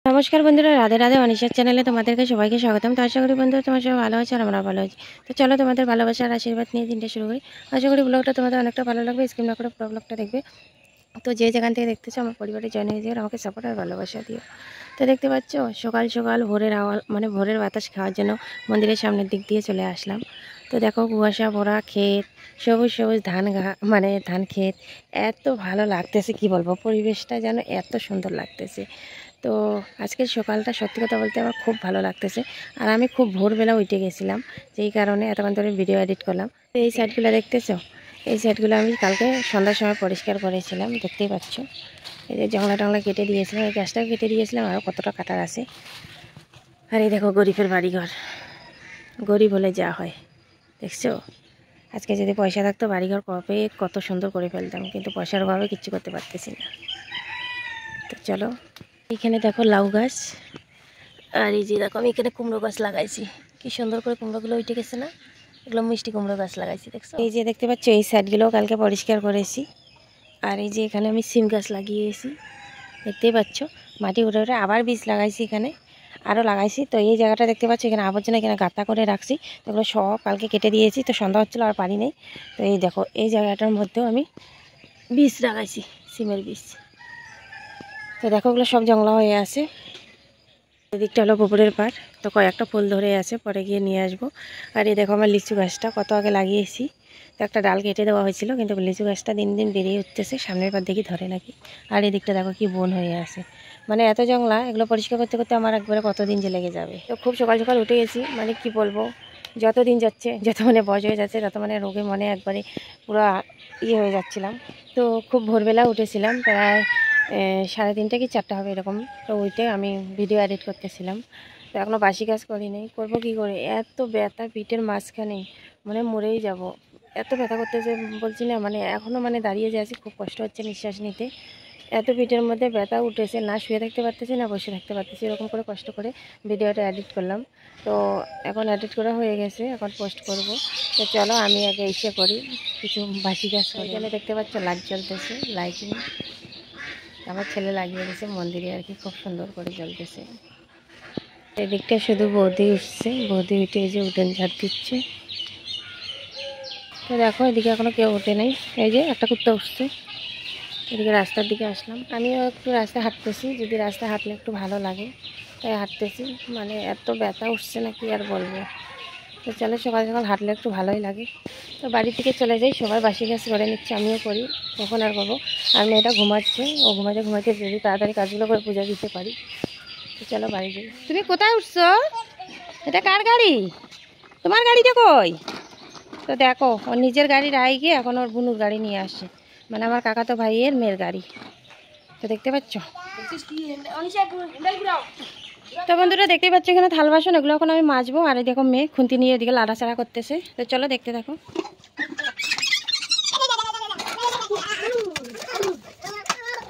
নমস্কার বন্ধুরা, রাধে রাধে অনিশার চ্যানেলে তোমাদেরকে সবাইকে স্বাগতম। তো আশা করি বন্ধুরা তোমার সবাই ভালো আছে আর আমরা ভালো আছি। তো চলো তোমাদের ভালোবাসার আশীর্বাদ নিয়ে দিনটা শুরু করি। আশা করি ব্লগটা তোমাদের অনেকটা ভালো লাগবে। স্কিপ না করে পুরো ব্লগটা দেখবে। তো যে যেখান থেকে দেখতেছো আমার পরিবারে জয়েন হয়ে দিয়ে আমাকে সাপোর্ট আর ভালোবাসা দিও। তো দেখতে পাচ্ছ সকাল সকাল ভোরের আওয়াজ ভোরের বাতাস খাওয়ার জন্য মন্দিরের সামনের দিক দিয়ে চলে আসলাম। তো দেখো কুয়াশা ভরা ক্ষেত, সবুজ সবুজ ধান ক্ষেত, এত ভালো লাগতেছে কি বলবো, পরিবেশটা যেন এত সুন্দর লাগতেছে। তো আজকের সকালটা সত্যি কথা বলতে আমার খুব ভালো লাগতেছে। আর আমি খুব ভোরবেলা উঠে গেছিলাম, যেই কারণে এতক্ষণ ধরে ভিডিও এডিট করলাম। তো এই সাইডগুলো দেখতেছো, এই সাইডগুলো আমি কালকে সন্ধ্যার সময় পরিষ্কার করেছিলাম, দেখতেই পাচ্ছ। এই যে জংলা টংলা কেটে দিয়েছিলাম, এই গাছটাও কেটে দিয়েছিলাম, আরও কতটা কাটার আছে। আর এই দেখো গরিবের বাড়িঘর, গরিব হলে যা হয় দেখছো। আজকে যদি পয়সা থাকতো বাড়িঘর কবে কত সুন্দর করে ফেলতাম, কিন্তু পয়সার অভাবে কিচ্ছু করতে পারতেছি না। তো চলো, এখানে দেখো লাউ গাছ, আর এই যে দেখো আমি এখানে কুমড়ো গাছ লাগাইছি। কি সুন্দর করে কুমড়োগুলো উঠে গেছে না, এগুলো মিষ্টি কুমড়ো গাছ লাগাইছি দেখছো। এই যে দেখতে পাচ্ছ এই সাইডগুলোও কালকে পরিষ্কার করেছি। আর এই যে এখানে আমি সিম গাছ লাগিয়েছি, দেখতেই পাচ্ছ। মাটি উঠে উঠে আবার বীজ লাগাইছি, এখানে আরও লাগাইছি। তো এই জায়গাটা দেখতে পাচ্ছি, এখানে আবর্জনা এখানে গাঁথা করে রাখছি, তো এগুলো সব কালকে কেটে দিয়েছি। তো সন্ধ্যা হচ্ছিলো আর পারি নেই। তো এই দেখো এই জায়গাটার মধ্যেও আমি বীজ লাগাইছি, সিমের বীজ। তো দেখো ওগুলো সব জংলা হয়ে আছে। এদিকটা হলো পুকুরের পাড়, তো কয়েকটা ফুল ধরে আছে, পরে গিয়ে নিয়ে আসবো। আর এই দেখো আমার লিচু গাছটা কত আগে লাগিয়েছি। তো একটা ডাল কেটে দেওয়া হয়েছিল, কিন্তু লিচু গাছটা দিন দিন বেরিয়ে উঠতেছে, সামনের বার দেখি ধরে নাকি। আর এদিকটা দেখো কি বন হয়ে আছে, মানে এত জংলা, এগুলো পরিষ্কার করতে করতে আমার একবারে কতদিন যে লেগে যাবে। তো খুব সকাল সকাল উঠে গেছি, মানে কি বলবো, যত দিন যাচ্ছে, যত বয়স হয়ে যাচ্ছে, তত রোগে একবারে পুরো হয়ে যাচ্ছিলাম। তো খুব ভোরবেলা উঠেছিলাম, প্রায় 3:30 কি 4টা হবে এরকম। তো ওইটা আমি ভিডিও এডিট করতেছিলাম। তো এখনও বাসি কাজ করি নাই, করবো কী করে, এত ব্যথা পিঠের মাঝখানে, মরেই যাব। এত ব্যথা করতেছে বলছি না, এখনও দাঁড়িয়ে যে আছি, খুব কষ্ট হচ্ছে নিঃশ্বাস নিতে। এত পিঠের মধ্যে ব্যথা উঠেছে, না শুয়ে থাকতে পারতেছি না বসে থাকতে পারতেছি, এরকম করে কষ্ট করে ভিডিওটা এডিট করলাম। তো এখন এডিট করা হয়ে গেছে, এখন পোস্ট করব। তো চলো আমি আগে ইসে করি, কিছু বাসি কাজ করি। এখানে দেখতে পাচ্ছ লাইট জ্বলতেছে, লাইটিং আমার ছেলে লাগিয়ে দিয়েছে মন্দিরে আর কি, খুব সুন্দর করে জ্বলতেছে। এদিকটা শুধু বৌদি উঠছে, বৌদি উঠে এই যে উঠোন ঝাড় দিচ্ছে। তো দেখো এদিকে এখনো কেউ ওঠে নাই, এই যে একটা কুত্তা উঠছে। এদিকে রাস্তার দিকে আসলাম, আমিও একটু রাস্তায় হাঁটতেছি, যদি রাস্তায় হাঁটলে একটু ভালো লাগে, তাই হাঁটতেছি। এত ব্যথা উঠছে না কি আর বলবো। তো চলো সকাল সকাল হাঁটলে একটু ভালোই লাগে। তো বাড়ি থেকে চলে যাই, সবাই বাসি কাজ করে নিচ্ছে, আমিও করি, কখন আর করবো। আর মেয়েটা ঘুমাচ্ছে, ও ঘুমাতে ঘুমাতে যদি তাড়াতাড়ি কাজগুলো করে পূজা দিতে পারি। তো চলো বাড়ি যাই। তুমি কোথায় উঠছো? এটা কার গাড়ি? তোমার গাড়িটা কই? তো দেখো ওর নিজের গাড়ি রায় গিয়ে এখন ওর বুনুর গাড়ি নিয়ে আসে, আমার কাকাতো ভাইয়ের মেয়ের গাড়ি। তো দেখতে পাচ্ছ, তো বন্ধুরা দেখতেই পাচ্ছ এখানে থাল বাসন, এগুলো এখন আমি মাজবো। আর দেখো মেয়ে খুন্তি নিয়ে এদিকে লাড়াচাড়া করতেছে। তো চলো দেখতে থাকো।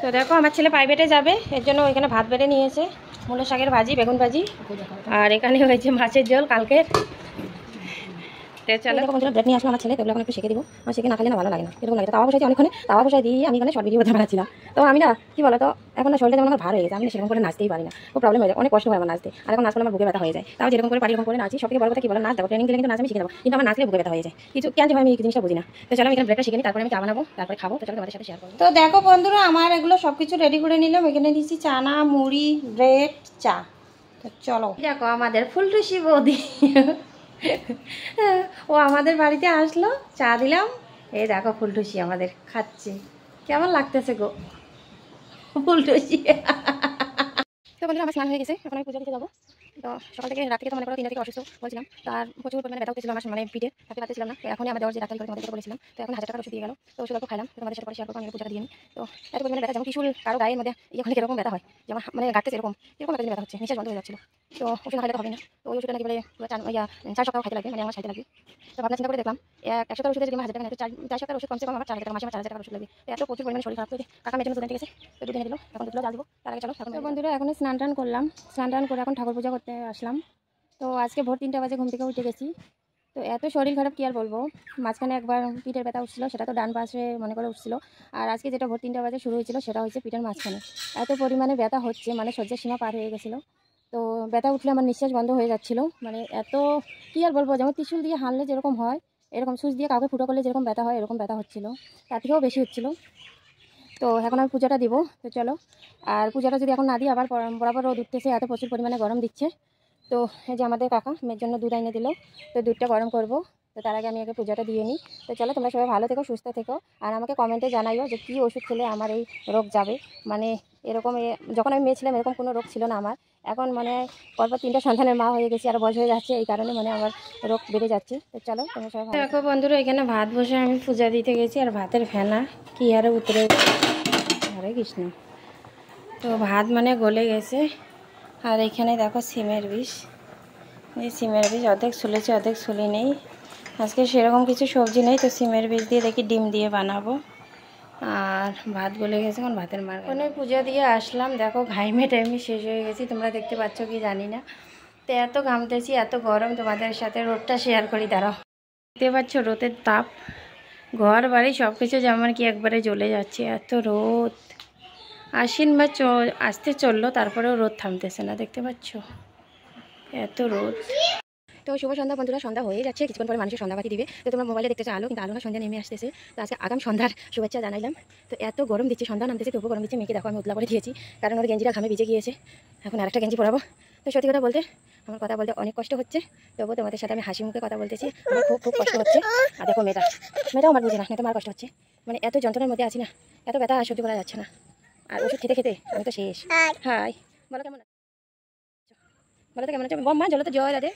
তো দেখো আমার ছেলে প্রাইভেটে যাবে, এর জন্য ওইখানে ভাত বেড়ে নিয়েছে, মূলো শাকের ভাজি, বেগুন ভাজি, আর এখানে হয়েছে মাছের ঝোল কালকের। চলো বন্ধুরা ব্রেড নিয়ে আসলো আমার ছেলে, তো এখন একটু শিখে দিব। আমার শিখে না খেলে না ভালো লাগে না, এরকম লাগে। তাওয়া বসাইছি অনেকক্ষণে, তাওয়া বসাই দিয়ে আমি এখানে শর্ট ভিডিও করতে পারছিলাম। তো আমি না কি বলো তো, এখন না শরীরটা যেমন আমার ভার হয়ে গেছে, আমি সেরকম করে নাচতেই পারি না, খুব প্রবলেম হয়ে যায়, অনেক কষ্ট হয় আমার নাচতে। আর এখন নাচ করলে আমার বুকে ব্যথা হয়ে যায়, তাও যেরকম করে পারি এরকম করে নাচি। সবথেকে বড় কথা কি বলো, নাচ দেবো, ট্রেনিং দিলে কিন্তু নাচ আমি শিখে দেবো, কিন্তু আমার নাচলে বুকে ব্যথা হয়ে যায়, কিছু কেন যে হয় আমি এই জিনিসটা বুঝি না। তো চলো আমি এখানে ব্রেডটা শিখে নিই, তারপরে আমি চা বানাবো, তারপরে খাবো। তো চলো তোমাদের সাথে শেয়ার করবো। তো দেখো বন্ধুরা আমার এগুলো সব কিছু রেডি করে নিলাম, এখানে দিচ্ছি চানা, মুড়ি, ব্রেড, চা। তো চলো দেখো আমাদের ফুলটুসি বৌদি ও আমাদের বাড়িতে আসলো, চা দিলাম, এই দেখো ফুলটুসি আমাদের খাচ্ছে, কেমন লাগতেছে গো ফুলটুসি। তো বন্ধুরা আমার স্নান হয়ে গেছে, এখন আমি পুজো দিতে যাবো। তো সকাল থেকে রাত থেকে তো 3টা থেকে অসুস্থ বলছিলাম, তার প্রচুর পরিমাণে ব্যথা হচ্ছিল আমার পিঠে, থাকতে পারতেছিলাম না। এখনই আমার দেওয়ার যে ডাক্তারি করে তোমাদের বলেছিলাম, তো এখন 1000 টাকার ওষুধ দিয়ে গেল। তো ওষুধ অল্প খাইলাম, তোমাদের সাথে শেয়ার করবো, আমি পূজাটা দিয়ে নিই। তো এত পরিমাণে ব্যথা, যেমন টিসুল কারো গায়ের মধ্যে এখন এরকম ব্যথা হয়, যেমন গাঁটতেছে এরকম এরকম একটা ব্যথা হচ্ছে, নিঃশ্বাস বন্ধ হয়ে যাচ্ছিল। তো ওষুধ খাইলে তো হবে না, তো ওই ওষুধটা নাকি বলে পুরো 4 সপ্তাহ খাইতে লাগবে, আমার খাইতে লাগবে। তো ভাবনা চিন্তা করে দেখলাম 1 সপ্তাহ ওষুধে যদি আমার 1000 টাকা নেয়, 4 সপ্তাহ ওষুধ কমসে কম আমার 4000 টাকা, মাসে আমার 4000 টাকার ওষুধ লাগবে। তো এত প্রচুর পরিমাণে শরীর খারাপ হয়েছে, কাকা মেয়ের জন্য দুধ গেছে, তো দুধ এনে দিল, এখন দুধগুলো জ্বাল দিব। তার আগে চলো তো বন্ধুরা এখন স্নান টান করলাম, স্নান টান করে এখন ঠাকুর পূজা করতে আসলাম। তো আজকে ভোর 3টা বাজে ঘুম থেকে উঠে গেছি, তো এত শরীর খারাপ কি আর বলবো। মাঝখানে একবার পিঠের ব্যথা উঠছিল, সেটা তো ডান পাশে মনে করে উঠছিল। আর আজকে যেটা ভোর 3টা বাজে শুরু হয়েছিল সেটা হচ্ছে পিঠের মাঝখানে। এত পরিমাণে ব্যথা হচ্ছে, মানে সহ্যের সীমা পার হয়ে গেছিলো। তো ব্যথা উঠলে আমার নিঃশ্বাস বন্ধ হয়ে যাচ্ছিলো, মানে এত কি আর বলবো। যেমন ত্রিশূল দিয়ে হানলে যেরকম হয়, এরকম সুচ দিয়ে কাউকে ফুটো করলে যেরকম ব্যথা হয় এরকম ব্যথা হচ্ছিলো, তার থেকেও বেশি হচ্ছিলো। তো এখন আমি পূজাটা দিব, তো চলো। আর পূজাটা যদি এখন না দিই আবার বরাবর রোদ উঠতেছে, এত প্রচুর পরিমাণে গরম দিচ্ছে। তো এই যে আমাদের কাকা মেয়ের জন্য দুধ এনে দিল, তো দুধটা গরম করব। তো তার আগে আমি আগে পূজাটা দিয়ে নিই। তো চলো, তোমরা সবাই ভালো থেকো, সুস্থ থেকো। আর আমাকে কমেন্টে জানাইও যে কী ওষুধ খেলে আমার এই রোগ যাবে। মানে এরকম যখন আমি মেয়ে ছিলাম এরকম কোনো রোগ ছিল না আমার। এখন মানে পরপর 3টা সন্তানের মা হয়ে গেছি, আর বয়স হয়ে যাচ্ছে, এই কারণে মানে আমার রোগ বেড়ে যাচ্ছে। তো চলো তোমরা সবাই ভালো দেখো। বন্ধুরা, এখানে ভাত বসে আমি পূজা দিতে গেছি, আর ভাতের ফেনা কি আরে উতরে, হরে কৃষ্ণ। তো ভাত মানে গলে গেছে। আর এখানে দেখো সিমের বিষ, এই সিমের বীজ অর্ধেক ছুলেছে অর্ধেক ছুলি নেই। আজকে সেরকম কিছু সবজি নেই, তো সিমের বীজ দিয়ে দেখি ডিম দিয়ে বানাবো। আর ভাত গলে গেছে, এখন ভাতের মার ওখানে পূজা দিয়ে আসলাম। দেখো ঘাইমে টাইমে শেষ হয়ে গেছি, তোমরা দেখতে পাচ্ছ কি জানি না। তো এত ঘামতেছি, এত গরম, তোমাদের সাথে রোদটা শেয়ার করি দাঁড়াও। দেখতে পাচ্ছ রোদের তাপ, ঘর বাড়ি সব কিছু যেমন কি একবারে জ্বলে যাচ্ছে, এত রোদ। আশ্বিন মাস আসতে চললো, তারপরেও রোদ থামতেছে না, দেখতে পাচ্ছ এত রোদ। তো শুভ সন্ধ্যা বন্ধুরা, সন্ধ্যা হয়ে যাচ্ছে, কিছুক্ষণ পরে মানুষের সন্ধ্যাবাতি দিবে। তো তোমরা মোবাইলে দেখতেছো আলো, কিন্তু আলো না, সন্ধ্যা নেমে আসতেছে। তো আজকে আগাম সন্ধ্যার শুভেচ্ছা জানাইলাম। তো এত গরম দিচ্ছে, সন্ধ্যা নামতেছে তবুও গরম দিচ্ছে। মেয়েকে দেখো আমি উতলা করে দিয়েছি, কারণ ওর গেঞ্জিটা ঘামে ভিজে গিয়েছে। এখন আরেকটা গেঞ্জি পরাবো। তো সত্যি কথা বলতে আমার কথা বলতে অনেক কষ্ট হচ্ছে, তবুও তোমাদের সাথে আমি হাসি মুখে কথা বলতেছি। আমার খুব খুব কষ্ট হচ্ছে। আর দেখো মেয়েটাও আমার বুঝে না, মেয়েটা আমার কষ্ট হচ্ছে। মানে এত যন্ত্রণার মধ্যে আছি না, এত ব্যথা সহ্য করা যাচ্ছে না। আর ওষুধ খেতে খেতে আমি তো শেষ। হাই, বলো কেমন, বলো তো কেমন আছে? মা জল তো জয় রাধে।